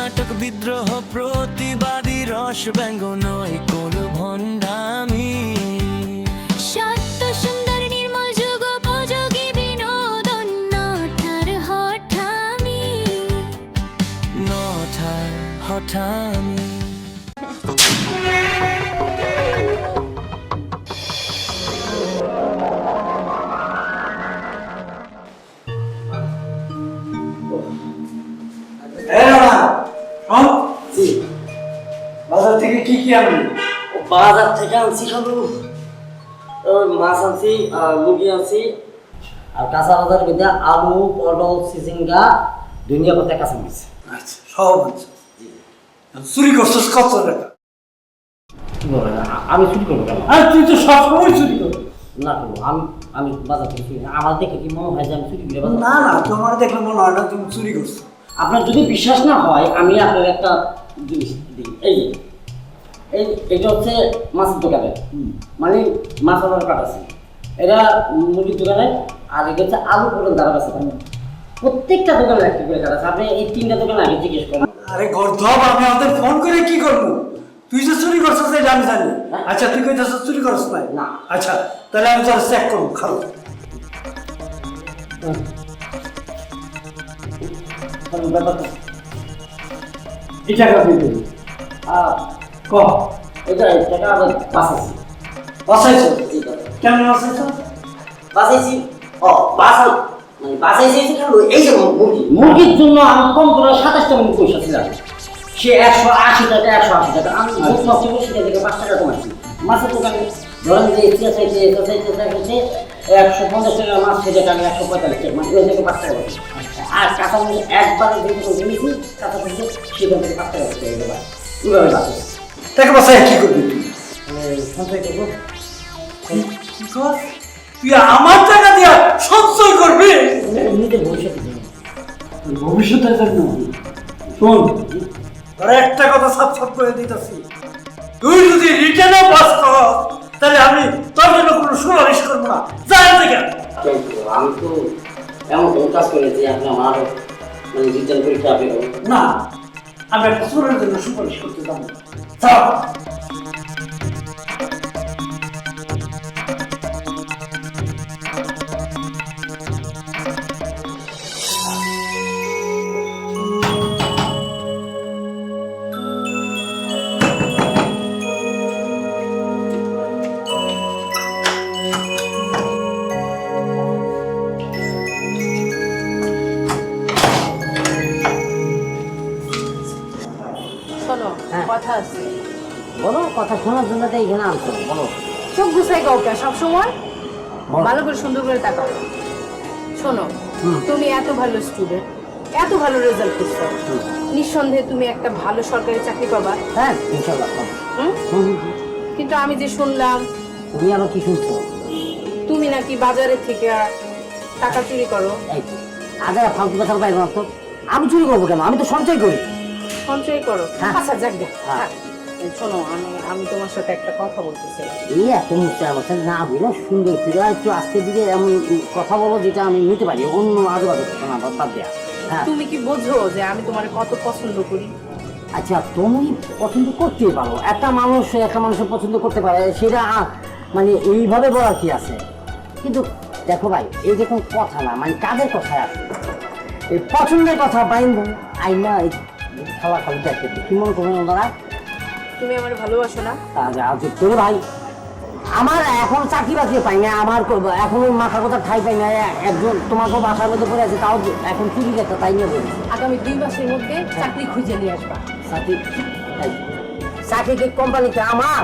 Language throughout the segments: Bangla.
নাটক বিদ্রোহ প্রতিবাদী রস ব্যঙ্গ নয় কোন ভণ্ডামি সত্য সুন্দর নির্মল যুগোপযোগী বিনোদন নঠার হঠামি নঠার হঠামি বাজার থেকে কি কি আনলি? বাজার থেকে আনছি শুধু ওই মাছ আনছি আর মুরগি আনছি আর কাঁচা বাজারের মধ্যে আলু পটল চিচিঙ্গা ধনিয়া পাতা কাঁচা মরিচ। আচ্ছা সব আনছো। চুরি করছিস কত টাকা? কি বলেন আমি চুরি করবো কেন? আর তুই তো সবসময় চুরি কর। না করবো আমি আমি বাজার থেকে চুরি আমার দেখে কি মনে হয় যে আমি চুরি করে বাজার না না তোমার দেখলে মনে হয় না তুমি চুরি করছো। আপনার যদি বিশ্বাস না হয় আমি আপনার একটা জিনিস দিই এই যে এটা হচ্ছে মাছের দোকানে মানে মাছ আলার কাট আছে এটা মুরগির দোকানে আর এটা হচ্ছে আলু পটল দ্বারা আছে প্রত্যেকটা দোকানে একটা করে কাট আছে আপনি এই তিনটা দোকানে আগে জিজ্ঞেস করেন। আরে গর্ধব আমি আমাদের ফোন করে কি করবো? তুই যে চুরি করছিস এটা আমি জানি। আচ্ছা তুই কইতেছিস চুরি করছিস না? না। আচ্ছা তাহলে আমি তোর চেক করবো খারাপ। ব্যাপারটা এই টাকা দিয়ে দেবো। ক এটা টাকা আবার বাঁচাইছি বাসাইছো? কেন বাসাইছো? বাঁচাইছি ও বাঁচা মানে বাঁচাইছি কেন এই যে মুরগির জন্য আমি কম করে 27টা মুরগি পয়সা ছিলাম সে 180 টাকা 180 টাকা আমি বহুত নষ্ট করছি থেকে 5 টাকা কমাইছি মাছের দোকানে ধরেন যে এটা চাইছে 150 টাকা মাছ সেটা আমি 145 টাকা মানে ওই থেকে 5 টাকা কমাইছি আর কাঁচা মুরগি একবারে দিয়ে কিনেছি কাঁচা মুরগি সেখান থেকে 5 টাকা করে দেবা ওইভাবে বাঁচাইছি টাকা বাসায় কি করবি তুই? সঞ্চয় করবো কি কর? তুই আমার টাকা দিয়া সঞ্চয় করবি? নিজের ভবিষ্যতের জন্য ভবিষ্যতের জন্য শোন তোর একটা কথা সাফ সাফ করে দিতেছি তুই যদি রিটার্নে পাস কর তাহলে আমি তোর জন্য কোনো সুপারিশ করবো না জান থেকে। আমি তো এমন কোনো কাজ করেছি আপনি আমার মানে রিটার্ন পরীক্ষা আপনি না আমি একটা চোরের জন্য সুপারিশ করতে যাবো না। চল শোনো হ্যাঁ। কথা আছে বলো কথা শোনার জন্য তো এখানে আনছো বলো চোখ ঘুষাই কাউকে সবসময় ভালো করে সুন্দর করে তাকাও শোনো তুমি এত ভালো স্টুডেন্ট এত ভালো রেজাল্ট করছো নিঃসন্দেহে তুমি একটা ভালো সরকারি চাকরি পাবা হ্যাঁ ইনশাআল্লাহ পাবো। হুম? কিন্তু আমি যে শুনলাম তুমি আবার কি শুনছো তুমি নাকি বাজারে থেকে টাকা চুরি করো এই তো আগে ফালতু কথা পাইবো না তো আমি চুরি করবো কেন আমি তো সঞ্চয় করি সঞ্চয় করো হ্যাঁ। আচ্ছা যাক গে হ্যাঁ। থাক। শোনো আমি আমি তোমার সাথে একটা কথা বলতে চাই এই এত মুখটা আমার সাথে না বুঝলো সুন্দর ফিরে একটু আজকের দিকে এমন কথা বলো যেটা আমি নিতে পারি অন্য আজে বাজে কথা না বাদ দেয়া হ্যাঁ তুমি কি বোঝো যে আমি তোমার কত পছন্দ করি আচ্ছা তুমি পছন্দ করতেই পারো একটা মানুষের পছন্দ করতে পারে সেটা মানে এইভাবে বলার কি আছে কিন্তু দেখো ভাই এই যে কোনো কথা না মানে কাদের কথায় আছে এই পছন্দের কথা বাইন আইনা খাওয়া খালি দেখে কি মনে করবেন ওনারা তুমি আমার ভালোবাসো না আজ তোরে ভাই আমার এখন চাকরি বাকরি পাই না আমার এখন মাথা কথা ঠাই পাই না একজন তোমাকে বাসার মধ্যে পড়ে আছে তাও এখন চুরি একটা তাই নিয়ে বলি আগামী 2 মাসের মধ্যে চাকরি খুঁজে নিয়ে আসবা চাকরি কি কোম্পানিতে আমার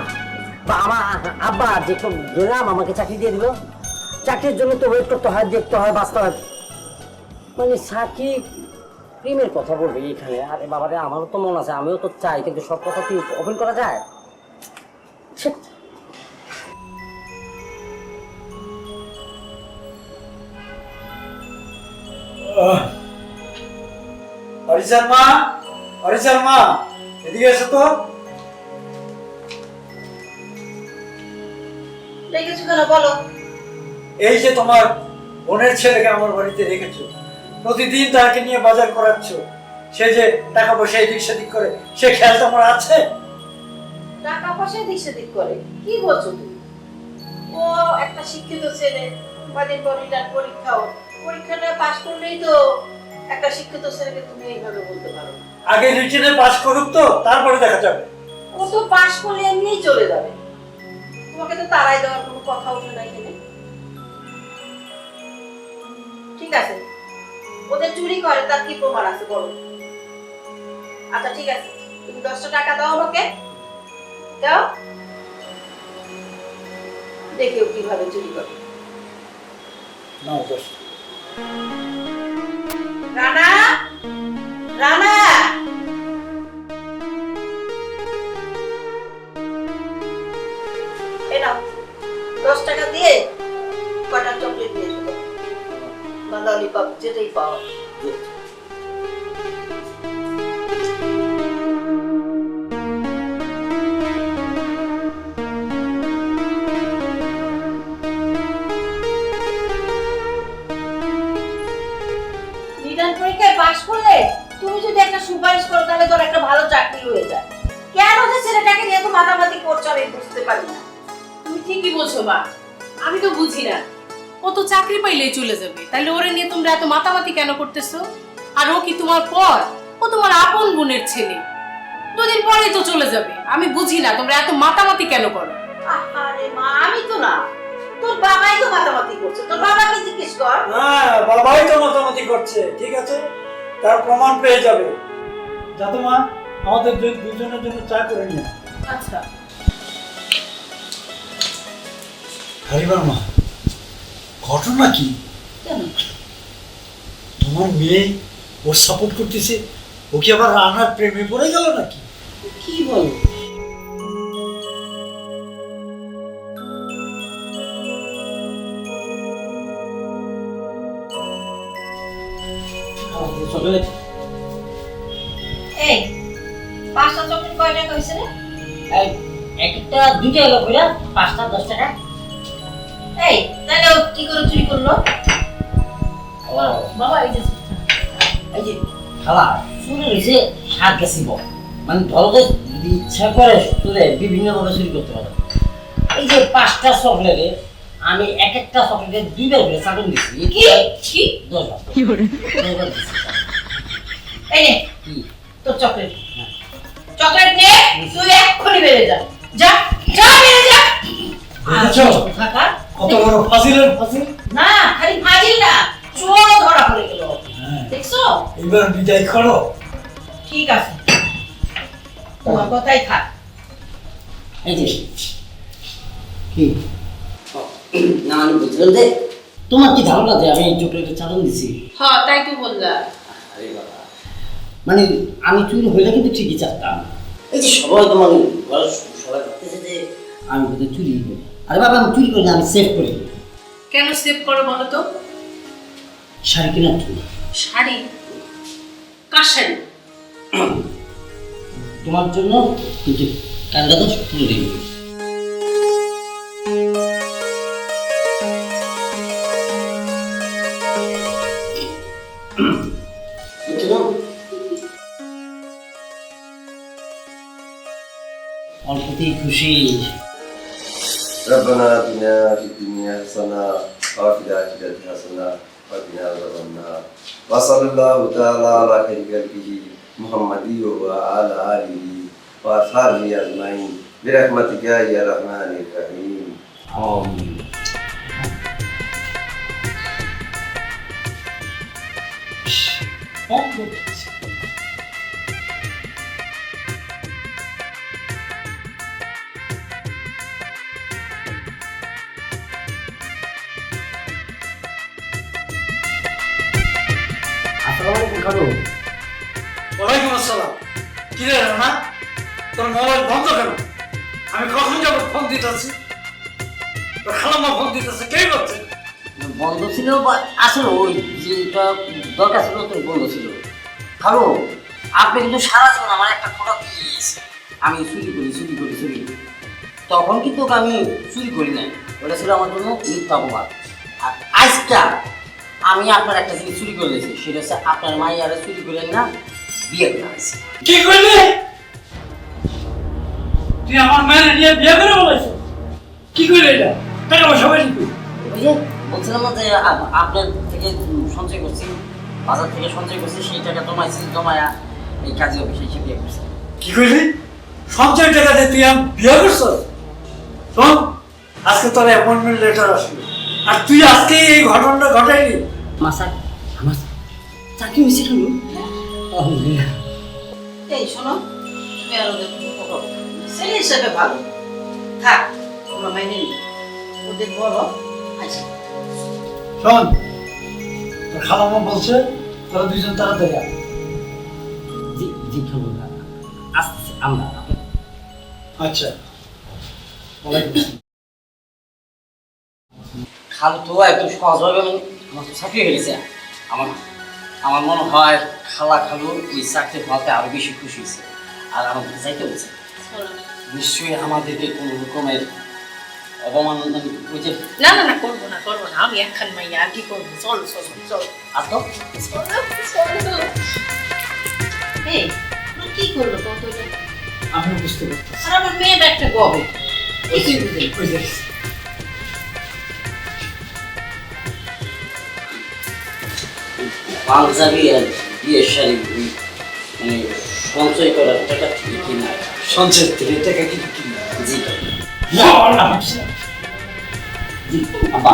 বা আমার আব্বা যে দিলাম আমাকে চাকরি দিয়ে দিল চাকরির জন্য তো ওয়েট করতে হয় দেখতে হয় বাঁচতে হয় মানে চাকরি প্রেমের কথা বলবে এখানে আরে বাবারে আমারও তো মন আছে আমিও তো চাই কিন্তু সব কথা কি ওপেন করা যায় হরিচার মা এদিকে এসো তো। রেখেছো কেন বলো? এই যে তোমার বোনের ছেলেকে আমার বাড়িতে রেখেছো, প্রতিদিন তাকে নিয়ে বাজার করাচ্ছ, সে যে টাকা পয়সা এদিক সেদিক করে সে খেয়াল তোমার আছে? টাকা পয়সা দিক সেদিক করে কি বলছো তুমি? ও একটা শিক্ষিত ছেলে, কদিন পর রিটার্ন পরীক্ষাটা পাস করলেই তো একটা শিক্ষিত ছেলেকে তুমি এইভাবে বলতে পারো না। আগে রিটেনে পাস করুক তো, তারপরে দেখা যাবে। ও তো পাস করলে এমনিই চলে যাবে, তোমাকে তো তাড়াই দেওয়ার কোনো কথা ওঠে না এখানে। ঠিক আছে, ওদের চুরি করে তার কি প্রমাণ আছে বলো? আচ্ছা ঠিক আছে, তুমি 10টা টাকা দাও আমাকে, দাও, দেখেও কিভাবে চুরি করে। নাও 10। রানা, রানা, এই নাও 10 টাকা দিয়ে কটা চকলেট নিয়ে এসো বা ললিপপ যেটাই পাও। রিটার্ন পরীক্ষায় পাশ করলে তুমি যদি একটা সুপারিশ করো তাহলে তোর একটা ভালো চাকরি হয়ে যায়। কেন যে ছেলেটাকে নিয়ে এত মাতামাতি করছো আমি বুঝতে পারি না। তুমি ঠিকই বলছো মা, আমি তো বুঝি না। ও তো চাকরি পাইলেই চলে যাবে, তাহলে ওরে নিয়ে তোমরা এত মাতামাতি কেন করতেছো? আর ও কি তোমার পর? ও তোমার আপন বোনের ছেলে, দুদিন পরেই তো চলে যাবে। আমি বুঝি না তোমরা এত মাতামাতি কেন করো। আরে মা, আমি তো না, তোর বাবাই তো মাতামাতি করছে। তোর বাবাকে জিজ্ঞেস কর। হ্যাঁ, বাবাই তো মাতামাতি করছে। ঠিক আছে, তার প্রমাণ পেয়ে যাবে। যাতে মা আমাদের দুজনের জন্য চা করে নিয়ে। আচ্ছা। হারিবার মা, ঘটনা কি? কেন? তোমার মেয়ে ওর সাপোর্ট করতেছে, ও কি আবার রানার প্রেমে পড়ে গেল নাকি? কি বলো? চকলেট এই 5টা চকলেট কয় টাকা হইছে রে? একটা 2 টাকা করে, 5টা 10 টাকা। এই তাহলে ও কি করে চুরি করলো? বাবা এই যে এই যে খালা চুরি হয়েছে শাক গেছিব, মানে ধরো যদি ইচ্ছা করে চুরে বিভিন্ন ভাবে চুরি করতে পারে। এই যে 5টা চকলেটে আমি একটা চকলেটে 2 বার করে চাটন দিচ্ছি। কি কি 10 বার কি করে 10 বার দিচ্ছি। এই নে কি তোর চকলেট, চকলেট নে, তুই এক্ষুনি বেরিয়ে যা, যা যা বেরিয়ে যা। দেখেছো থাকা কত বড় ফাজিলের ফাজিল? না, খালি ফাজিল না, চোরও ধরা পড়ে গেল। হ্যাঁ। দেখছো? এবার বিদায় করো। ঠিক আছে, তোমার কথাই থাক। এই যে কি না আমি বুঝলাম যে তোমার কি ধারণা যে আমি চকলেটের চাটন দিছি? হ্যাঁ, তাই তো বললাম। আরে বাবা, মানে আমি চুরি হইলে কিন্তু ঠিকই চাটতাম। এই যে সবাই তো মানে সবাই ভাবতেছে যে আমি বোধহয় চুরি করি। আরে বাবা, আমি চুরি করি না, আমি সেভ করি। কেন সেভ করো বলো তো? শাড়ি কেনার জন্য। শাড়ি? কার শাড়ি? তোমার জন্য, কিন্তু কান্ডা তো তুলে দিবি। অল্পতেই খুশি। ربنا آتنا في الدنيا حسنة وفي الآخرة حسنة وقنا عذاب النار وصلى الله تعالى على خير خلقه محمد وعلى آله وأصحابه أجمعين برحمتك يا رحمن الرحيم. আমিন। আসসালামু আলাইকুম খালু। ওয়ালাইকুম আসসালাম। কি রে রানা, তোর মোবাইল বন্ধ কেন? আমি কখন যাব ফোন দিতেছি, তোর খালাম্মা ফোন দিতেছে, কে করছে? বন্ধ ছিল বা আসলে ওই যেটা দরকার ছিল তো বন্ধ ছিল। খালু, আপনি কিন্তু সারা জীবন আমার একটা ফটো দিয়েছে আমি চুরি করি। তখন কিন্তু আমি চুরি করি নাই, ওটা ছিল আমার জন্য মিথ্যা অপবাদ। আর আজটা আমি আপনার একটা জিনিস চুরি করে দিয়েছি, সেটা হচ্ছে আপনার মাইয়ারে চুরি করেন না, বিয়ে করে হয়েছে। কি করলি? তুই আমার মেয়ের নিয়ে বিয়ে করে বলেছো? কি করলি এটা? টাকা পয়সা পাইনি তুই? ওই যে বলছিলাম না যে আপনার থেকে সঞ্চয় করছি, বাজার থেকে সঞ্চয় করছি, সেই টাকা জমাইছি, জমায়া এই কাজে অফিসে এসে বিয়ে করছি। কি করলি? সঞ্চয় টাকা দিয়ে তুই আমি বিয়ে করছ? শোন, আজকে তোর অ্যাপয়েন্টমেন্ট লেটার আসলো, আর তুই আজকে এই ঘটনাটা ঘটাইলি? মাসাক আমার চাকরি হয়েছে কেন? এই শোনো, তুমি আর ওদের কোনো ছেলে হিসেবে ভালো থাক, তোমরা মাইনে নি ওদের বলো। আচ্ছা শোন, তোর খালামা বলছে তোরা দুইজন তাড়াতাড়ি আয়। জি জি খাবো না, আসতেছি আমরা। আচ্ছা, ওয়ালাইকুম আসসালাম। খালু তো একদম সহজভাবে আমার তো চাকরি হয়ে গেছে। আমার আমার মনে হয় খালা খালু ওই চাকরি হওয়াতে আরো বেশি খুশি হয়েছে, আর আমাদের যাইতে বলছে। নিশ্চয়ই আমাদেরকে কোনো রকমের অপমান ওই যে না না না, করবো না করবো না, আমি একখান মাইয়া আর কি করবো, চলো চলো চলো। আসতো এই ও কি করলো কত? আমি বুঝতে পারছি। আর আমার মেয়েটা একটা গবে ওই যে পাঞ্জাবি আর বিয়ের শাড়ি মানে সঞ্চয় করার টাকা ঠিকই না। সঞ্চয়ের থেকে টাকা কি কিনা? জি না, না, জি আব্বা